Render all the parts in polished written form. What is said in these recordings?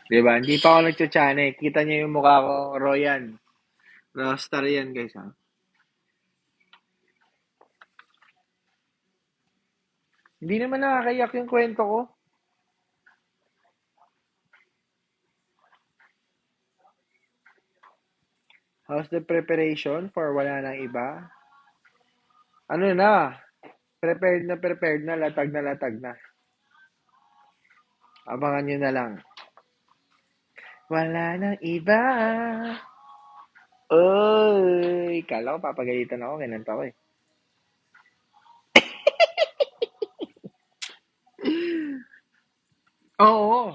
Di ba? Hindi pa ako nagtsatsyane. Kita niyo yung mukha ko, Royan. Rockstar yan, guys, ha? Hindi naman nakakayak yung kwento ko. How's the preparation for wala nang iba? Ano na? Prepared na, latag na, latag na. Abangan nyo na lang. Wala nang iba. Oy! Kala ko papagalitan ako, kinanta ko eh. Oo.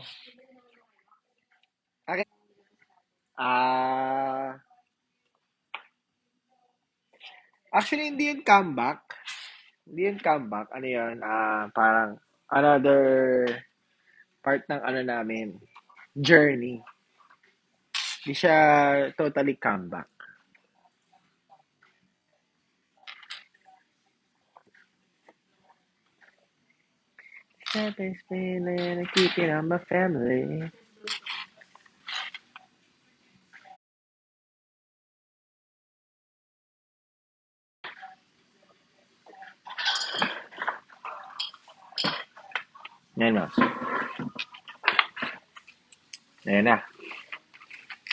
Akin. Ah, actually hindi yun comeback. Hindi yun comeback. Ano yun? Parang another part ng ano namin, journey. Hindi siya totally comeback. Something's feeling, keeping on my family. Yan o. Ayan na.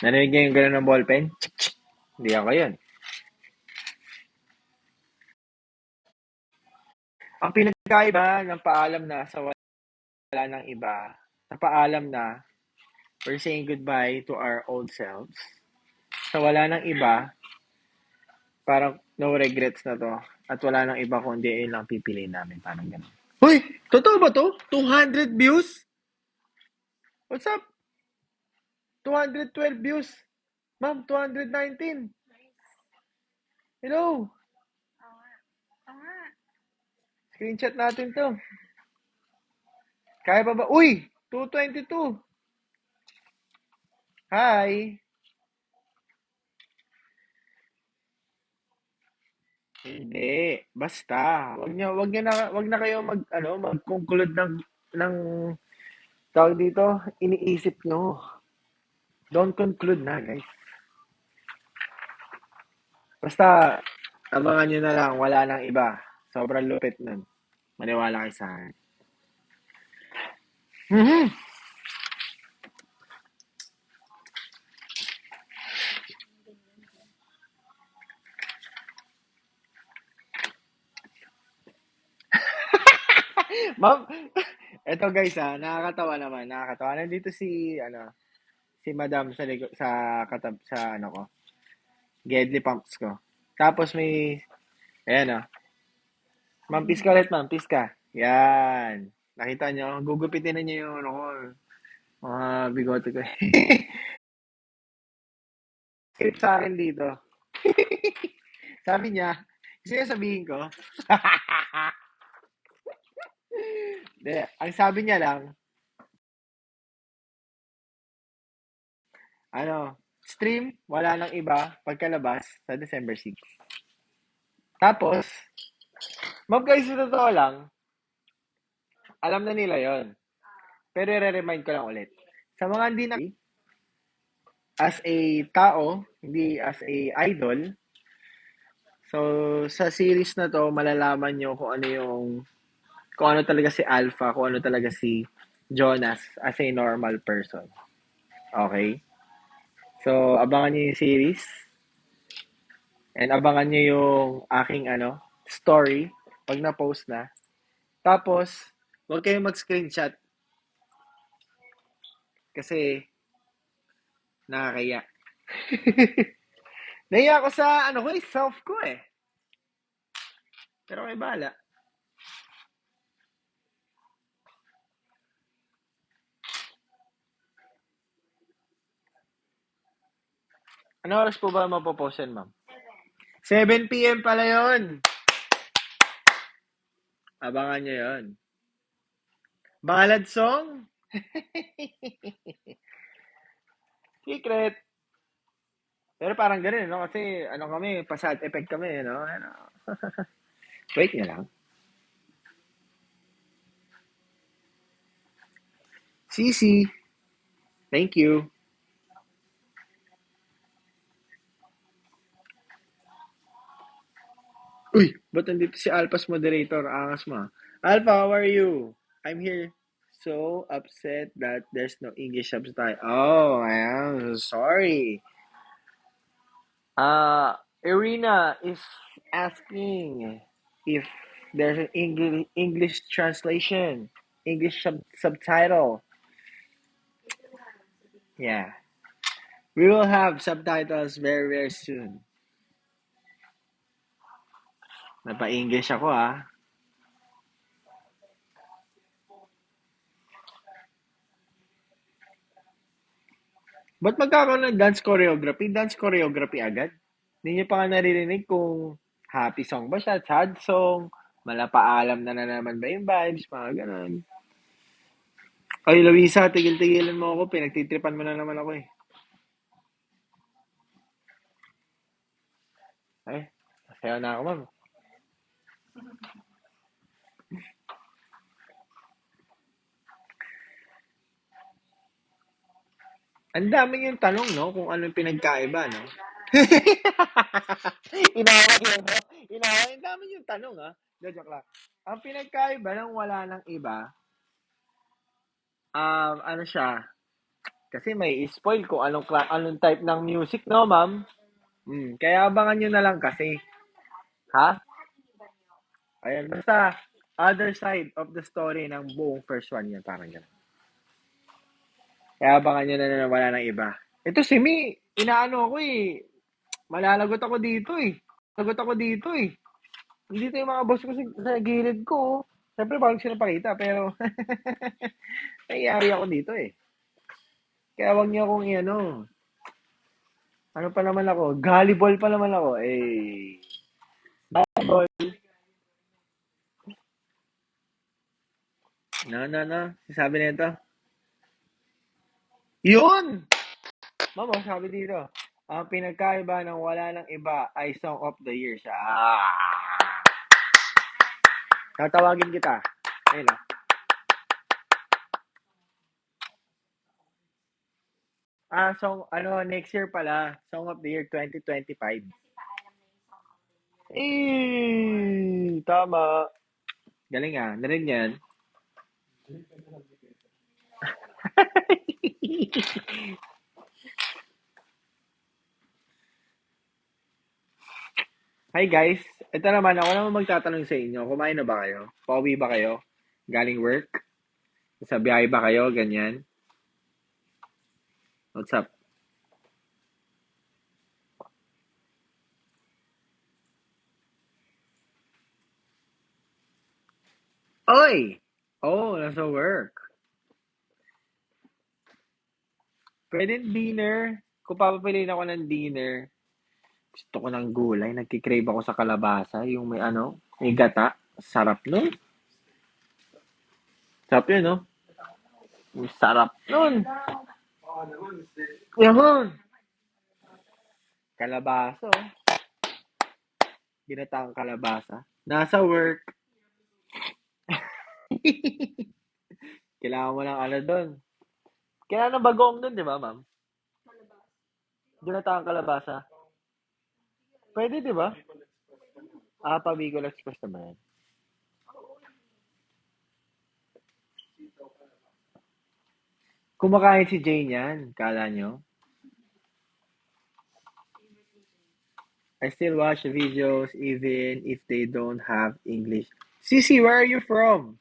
Narinig niyo yung gano'n ng ballpen? Chik, chik. Hindi ako yun. Ang pinagkaiba ng paalam na sa wala ng iba, sa paalam na we're saying goodbye to our old selves. Sa wala ng iba, parang no regrets na to. At wala ng iba kundi yun lang pipiliin namin. Parang gano'n. Hoy! Totoo ba to? 200 views? What's up? 212 views. Ma'am, 219. Hello. Screenshot natin to. Kaya pa ba? Uy! 222. Hi. Hindi. Basta. Wag na kayo mag-conclude ng tawag dito, iniisip nyo. Don't conclude na, guys. Basta, abangan nyo na lang, wala nang iba. Sobrang lupit nun. Maniwala kayo sa akin. Mhm. Ma'am, eto guys nakakatawa naman, nakakatawa. Nandito si Madam sa sa ano ko, Gedli Pumps ko. Tapos may, ayan Ma'am, piska ulit, ma'am, piska. Yan. Nakita nyo, gugupitin na niyo yung ano ko, mga bigote ko. Script sa akin dito. Sabi niya, gusto niya sabihin ko, de, ang sabi niya lang, stream, wala nang iba, pagkalabas sa December 6. Tapos, ma'am guys, sa totoo lang, alam na nila yon. Pero i-remind ko lang ulit. Sa mga hindi na, as a tao, hindi as a idol, so sa series na to, malalaman nyo kung ano talaga si Alpha, kung ano talaga si Jonas as a normal person. Okay? So, abangan nyo yung series and abangan nyo yung aking story pag na-post na. Tapos, huwag kayong mag-screenshot kasi nakakaya. Naiya ako sa self ko eh. Pero may bala. Ano oras po ba mapopost yan, ma'am? 7 p.m. pala yon. Abangan nyo yon. Ballad song? Secret. Pero parang ganun, no? Kasi, kami, pa-side effect kami, no? Wait nyo lang. Sisi. Thank you. Uy, ba't nandito si Alpha's moderator? Angas mo. Alpha, how are you? I'm here. So upset that there's no English subtitle. Oh, I am sorry. Irina is asking if there's an English translation, English subtitle. Yeah, we will have subtitles very very soon. Napa-English ako ah. Ba't magkakaroon ng dance choreography? Dance choreography agad? Hindi niyo pa nga naririnig kung happy song ba siya, sad song, malapaalam na naman ba yung vibes, mga ganun. Ay, Luisa, tigil-tigilan mo ako. Pinagtitripan mo na naman ako eh. Ay, sayo na ako, ma'am. Ang dami yung tanong, no? Kung ano yung pinagkaiba, no? Inaway mo, no? Inaway. Ang dami yung tanong, ha? Joke lang. Ang pinagkaiba ng wala ng iba, ano siya, kasi may spoil kung anong type ng music, no, ma'am? Kaya abangan nyo na lang kasi. Ha? Ayan, basta other side of the story ng buong first one yan, parang gano'n. Kaya abangan nyo na wala ng iba. Ito si Mi, inaano ako eh. Malalagot ako dito eh. Lagot ako dito eh. Dito yung mga boss ko sa gilid ko. Oh. Siyempre, bago sila pakita, pero nangyari ako dito eh. Kaya wag niyo akong ano. Ano pa naman ako? Gullible pa naman ako. Eh, gullible. No. Sabi nito. Yun! Mama, sabi dito. Ang pinagkaiba ng wala ng iba ay Song of the Year siya. Tatawagin kita. Ayun ah. Next year pala. Song of the Year 2025. Tama. Galing ah. Narinig yan. Hi guys. Ito naman, ako naman magtatanong sa inyo. Kumain na ba kayo? Pauwi ba kayo? Galing work? Sa biyahe ba kayo? Ganyan? What's up? Oy! Oh, nasa work. Pwede dinner. Kung papapiliin ako ng dinner, gusto ko ng gulay. Nagkikrave ako sa kalabasa. Yung may ano, may gata. Sarap nun. Sarap yun, no? Yung sarap nun. Yun. Kalabasa, oh. Ginataang kalabasa. Nasa work. Kailangan mo ng ano doon. Kailangan ng bagong doon, di ba, ma'am? Ginataang kalabasa. Pwede, di ba? Pa-Bicol Express na ba yan? Kumakain si Jane yan. Kala nyo? I still watch the videos even if they don't have English. Sisi, where are you from?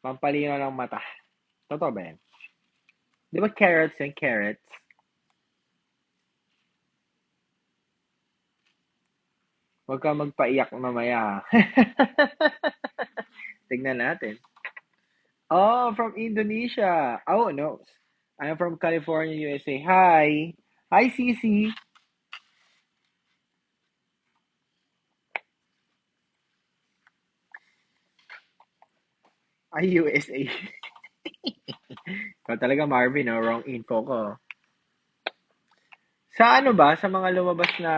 Pampalino ng mata. Totoo ba yan? Di ba carrots and carrots? Huwag ka magpaiyak mamaya. Tignan natin. Oh, from Indonesia. Oh, no. I'm from California, USA. Hi. Hi, Sisi. Ay, USA. Ikaw talaga, Marvin, no? Wrong info ko. Sa ano ba? Sa mga lumabas na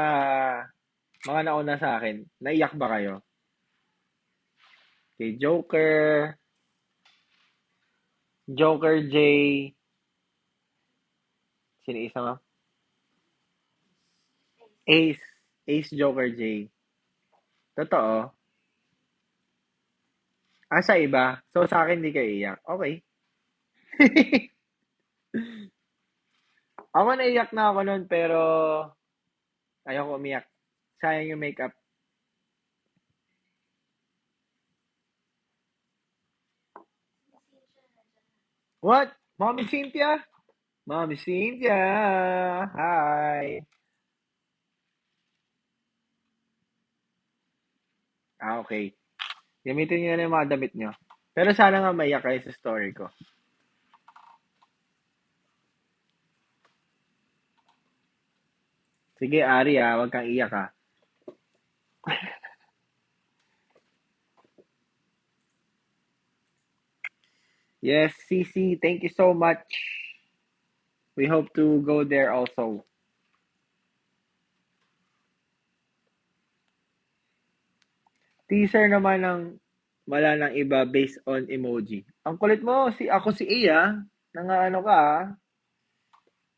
Mga nauna sa akin. Naiyak ba kayo? Kay Joker, Joker J, sino isa nga? Ace, Ace Joker J. Totoo. Sa iba. So, sa akin, di kayo iyak. Okay. Ako naiyak na ako noon, pero ayoko umiyak. Sayang yung makeup. What? Mommy Cynthia? Mommy Cynthia! Hi! Okay. Gamitin niyo na yung mga damit niyo. Pero sana nga maiyak kayo sa story ko. Sige, Ari, wag kang iyak, Yes, CC, thank you so much. We hope to go there also. Teaser naman ng wala nang iba based on emoji. Ang kulit mo, ako si Iya, nang ano ka,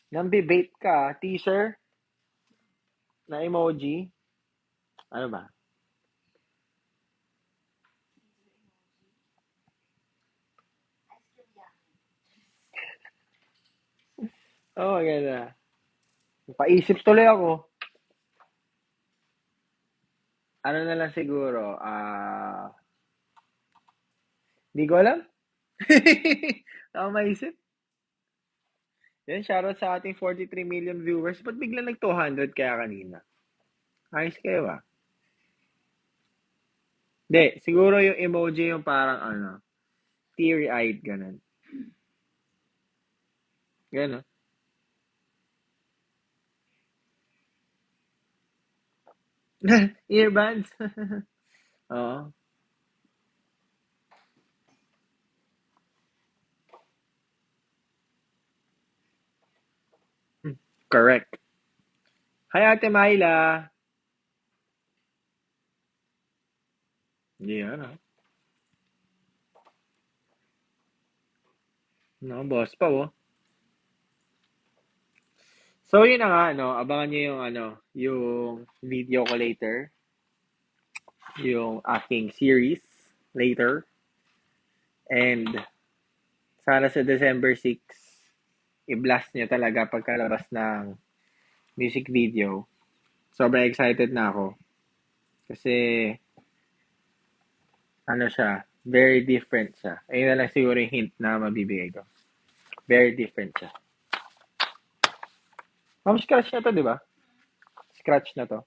nang bait ka, teaser na emoji. Ano ba? Oh, maganda. Paisip tuloy ako. Ano na lang siguro, di ko alam. Ako maisip. Yan, shoutout sa ating 43 million viewers. Ba't bigla nag 200 kaya kanina? Ayos kayo ba? Hindi, siguro yung emoji yung parang teary-eyed, ganun. Ganun. Earbands. Oo. Correct. Hi, Ate Myla. Hindi yan, No, boss pa, oh. So, yun na nga, abangan nyo yung, yung video ko later. Yung aking series later. And, sana sa December 6, i-blast nyo talaga pagkalabas ng music video. Sobrang excited na ako. Kasi, siya, very different siya. Ayun na lang siguro yung hint na mabibigay ko. Very different siya. Scratch na to, di ba? Scratch na to.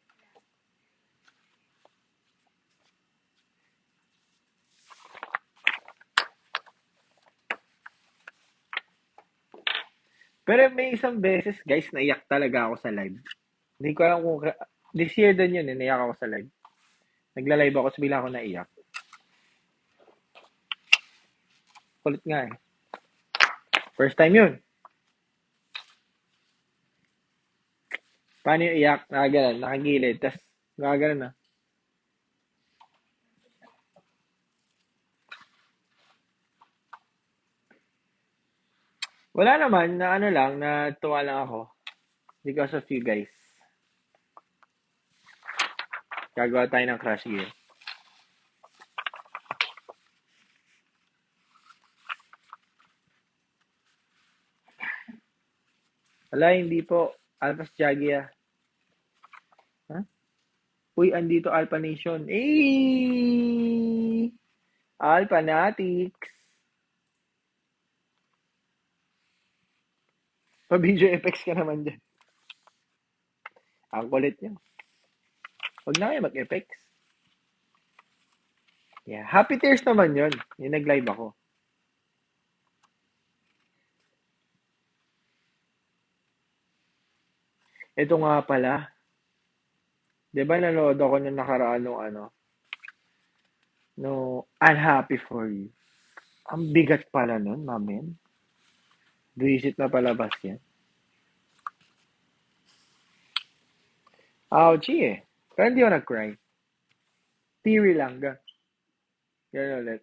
Pero may isang beses, guys, naiyak talaga ako sa live. Hindi ko alam kung, this year din yun, naiyak ako sa live. Nagla-live ako, bigla ako naiyak. Kulit nga eh. First time yun. Paano yung iyak? Nakagalan, nakagilid, tas nakagalan na. Wala naman, na lang, na tuwa lang ako. Because of you guys. Gagawa tayo ng Crush Gear. Wala, hindi po. Alpas Jagia. Huh? Uy, andito Alpha Nation. Eh! Alpha Natics. Pa-video effects ka naman dyan. Ang kulit niya. Huwag na kayo mag-effects. Yeah. Happy Tears naman yun. Yung nag-live ako. Ito nga pala. 'Di ba nanood ako nung nakaraan nung no Unhappy for You. Ang bigat pala nun, mamen. Visit na palabas yan. Ouchie eh. Pero hindi ako nag-cry. Teary lang. Ganun ulit.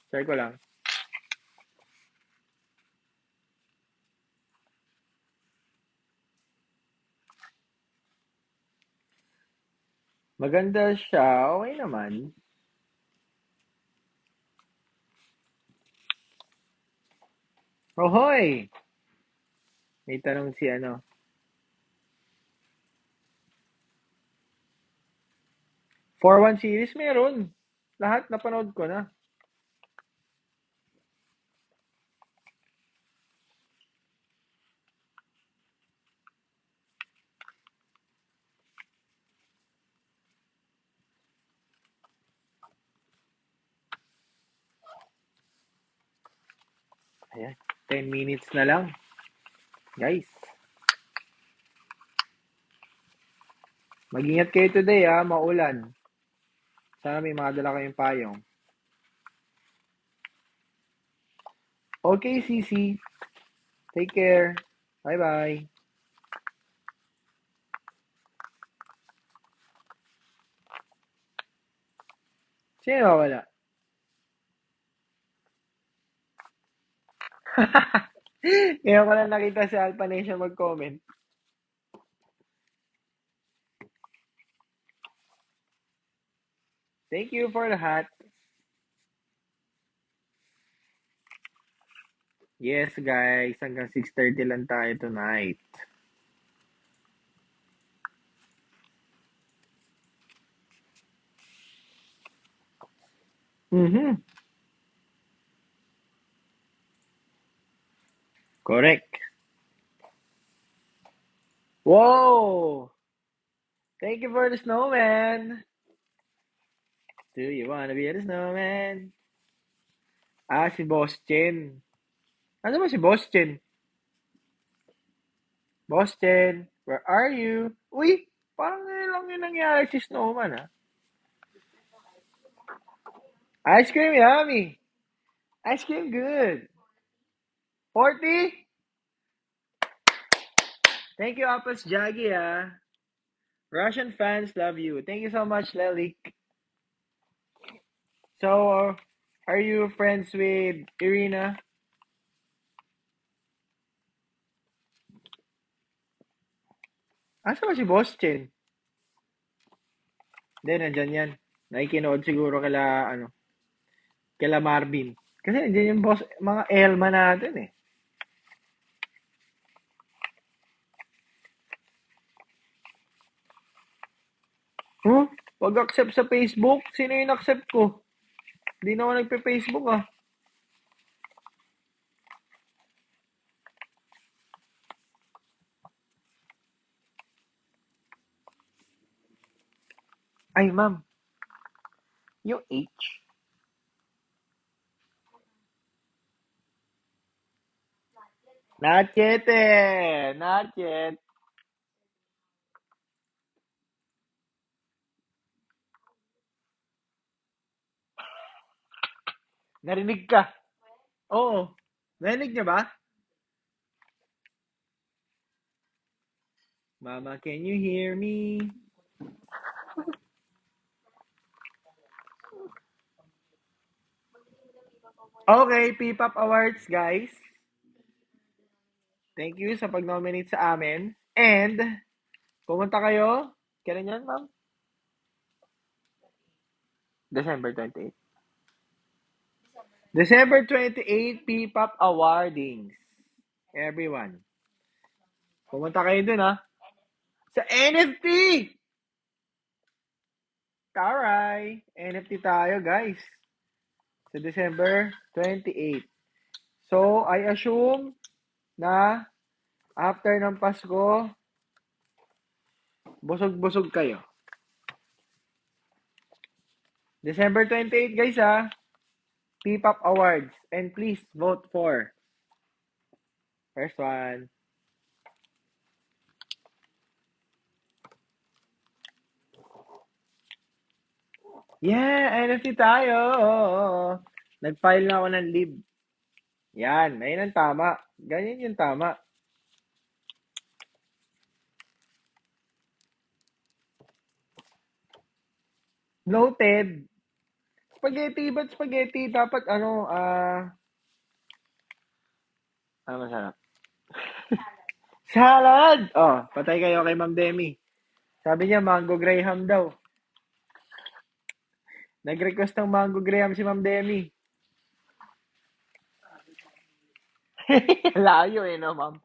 Share ko lang. Maganda siya. Okay naman. Ohoy! May tanong si ano. 4-1 series meron. Lahat napanood ko na. Ayan. 10 minutes na lang. Guys. Mag-ingat kayo today maulan. Sana may madala kayong payong. Okay, Cici. Take care. Bye-bye. Sino wala? Ngayon ko lang nakita si Alpha Nation mag-comment. Thank you for the hat. Yes, guys. Hanggang 6:30 lang tayo tonight. Mm-hmm. Correct. Whoa! Thank you for the snowman. Do you wanna be the snowman? Si Boss Chen. Ano ba si Boss Chen? Boss Chen, where are you? Uy, parang ngayon lang yung nangyari si Snowman, Ice cream yummy. Ice cream good. 40? Thank you, Apples Jaggy, Russian fans love you. Thank you so much, Lelik. So, are you friends with Irina? Asa ba si Boss Chen? Hindi, nandyan yan. Nakikinood siguro kala Marvin. Kasi nandiyan yung boss, mga Elma natin Huh? Pag-accept sa Facebook, sino yung accept ko? Hindi na ako nagpe-Facebook Ay, ma'am, yung H. Not yet Not yet. Narinig ka. Oo. Narinig niya ba? Mama, can you hear me? Okay, P-Pop Awards, guys. Thank you sa pag-nominate sa amin. And, pumunta kayo. Kailan yan, ma'am? December 28. December 28, P-Pop Awardings. Everyone. Pumunta kayo dun, Sa NFT! Taray! NFT tayo, guys. Sa December 28. So, I assume na after ng Pasko, busog-busog kayo. December 28, guys, P-Pop Awards. And please vote for first one. Yeah, NFT tayo. Nag-file na ako ng leave. Yan, ayun ang tama. Ganyan yung tama. Noted. Spaghetti, ba't spaghetti? Dapat ano, masarap. Salad! Oh, patay kayo kay Ma'am Demi. Sabi niya, mango graham daw. Nag-request ng mango graham si Ma'am Demi. Layo eh, no, ma'am?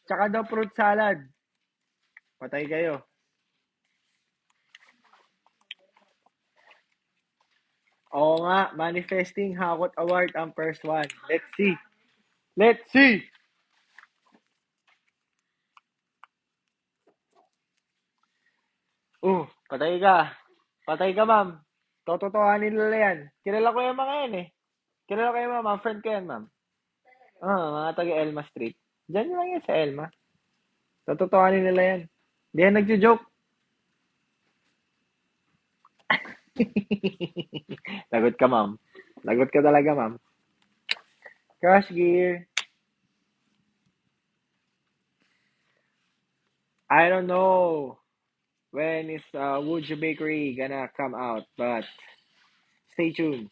Tsaka daw fruit salad. Patay kayo. Oo nga, manifesting Hakot Award ang first one. Let's see. Let's see! Patay ka. Patay ka, ma'am. Tototohanin nila yan. Kilala ko yung mga yan eh. Kilala ko yung mga friend ko yan, ma'am. Mga taga Elma Street. Diyan lang yan sa Elma. Tototohanin nila yan. Hindi yan nagjo-joke. Lagot ka, ma'am. Lagot ka talaga, ma'am. Crush Gear. I don't know when is Woodju Bakery gonna come out, but stay tuned.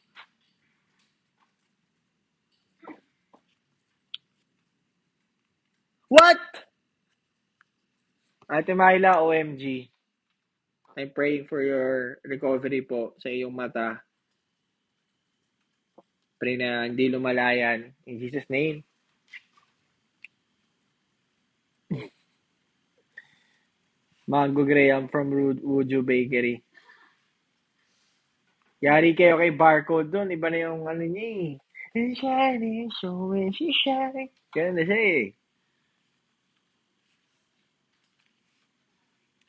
What? Ate Myla, OMG. I'm praying for your recovery po sa iyong mata. Pray na hindi lumalayan. In Jesus' name. Mango Graham from Woodju Bakery. Yari kayo kay Barcode doon. Iba na yung ano niya eh. And shining, so when she shine. Ganun na siya eh.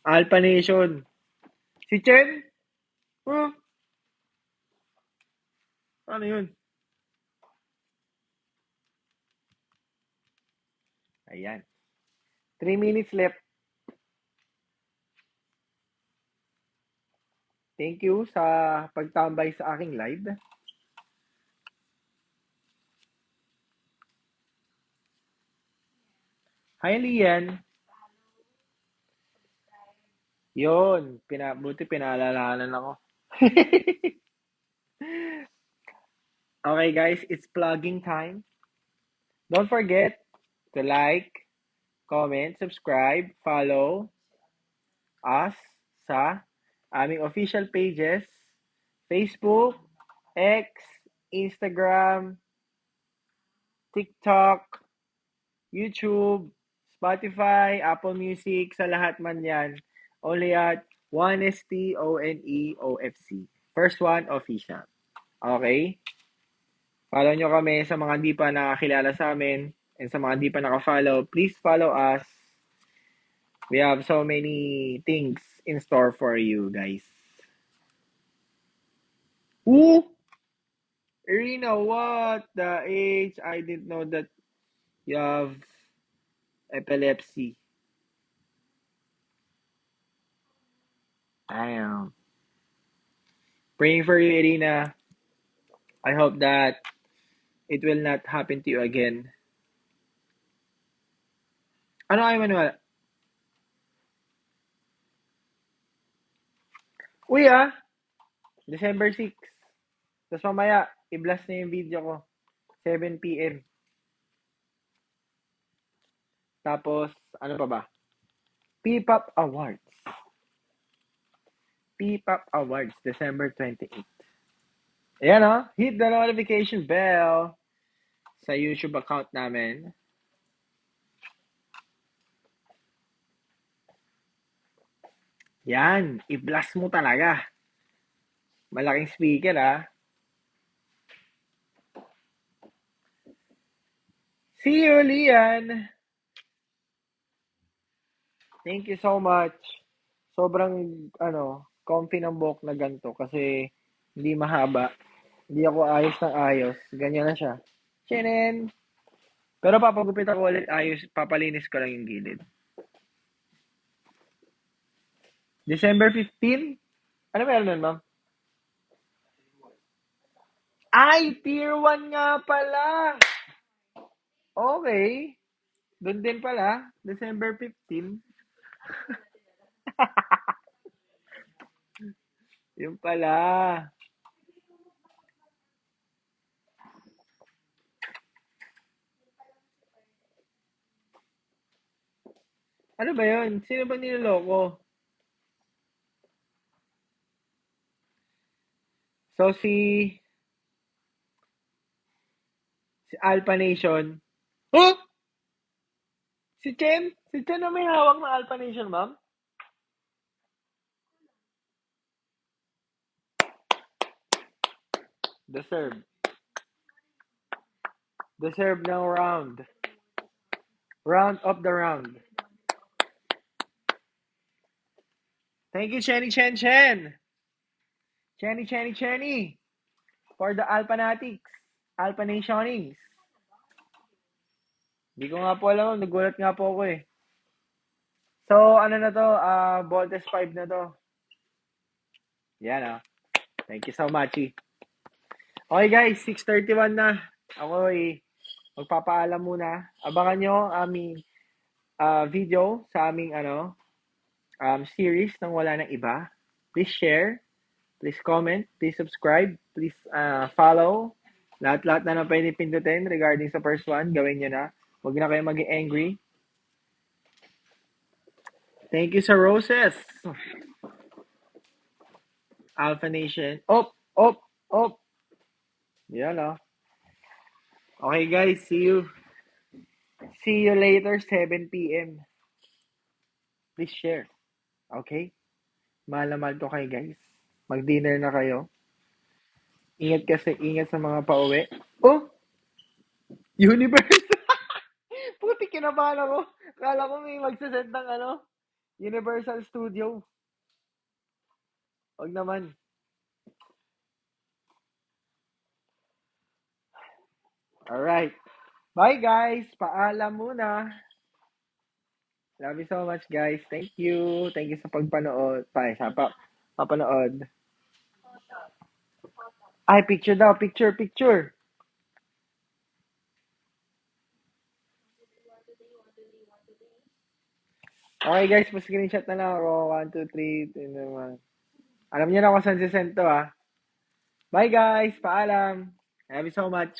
Alpha Nation. Si Chen? Oh, ano yun? Ayan. 3 minutes left. Thank you sa pagtambay sa aking live. Hi, Lian. Yun. Buti pinaalalahanan ako. Okay, guys. It's plugging time. Don't forget to like, comment, subscribe, follow us sa aming official pages, Facebook, X, Instagram, TikTok, YouTube, Spotify, Apple Music, sa lahat man yan. Only at OneSTONEOFC. First one, official. Okay? Follow nyo kami sa mga hindi pa nakakilala sa amin and sa mga hindi pa nakafollow. Please follow us. We have so many things in store for you guys. Ooh! Irina, what the age? I didn't know that you have epilepsy. I am praying for you, Irina. I hope that it will not happen to you again. Ano kayo, Manuel? Uy, December 6. Tapos mamaya, i-blast na yung video ko. 7 p.m. Tapos, ano pa ba? P-Pop Awards. P-Pop Awards, December 28. Ayan hit the notification bell sa YouTube account namin. Yan, i-blast mo talaga. Malaking speaker See you, Lian! Thank you so much. Sobrang, comfy ng buhok na ganito kasi hindi mahaba. Hindi ako ayos ng ayos. Ganyan na siya. Chinen! Pero papagupit ako ulit ayos. Papalinis ko lang yung gilid. December 15? Ano meron nun, ma'am? Ay, tier 1 nga pala! Okay. Doon din pala. December 15. Yun pala. Ano ba yun? Sino ba niloloko? So, si Alpha Nation. Oh! Si Chen? Si Chen na may hawak ng Alpha Nation, ma'am? Deserve. Deserve ng round. Round of the round. Thank you, Chenny Chen Chen. Chenny. For the Alphanatics. Alpha Nationings. Hindi ko nga po alam. Nagulat nga po ako eh. So, ano na to? Voltes 5 na to. Yan ah. Thank you so much. Okay guys, 6:31 na. Ako magpapaalam muna. Abangan nyo ang aming video sa aming series ng Wala ng Iba. Please share, please comment, please subscribe, please follow. Lahat-lahat na pwede pindutin regarding sa first one, gawin nyo na. Huwag na kayo maging angry. Thank you sa roses. Alpha Nation. Op. Yan oh. Okay guys, see you. See you later, 7 p.m. Please share. Okay? Mahal na mahal ko kayo guys. Mag-dinner na kayo. Ingat sa mga pauwi. Oh! Universe! Puti kinabahan ako. Kala ko may magsasend ng Universal Studio. Huwag naman. Alright. Bye guys. Paalam muna. Love you so much guys. Thank you. Thank you sa pagpanood. Papanood. Ay, picture daw. Picture. Okay guys, pa-screenshot na lang ako. 1, 2, 3. Alam niyo na kung saan si send to ah. Bye guys. Paalam. Love you so much.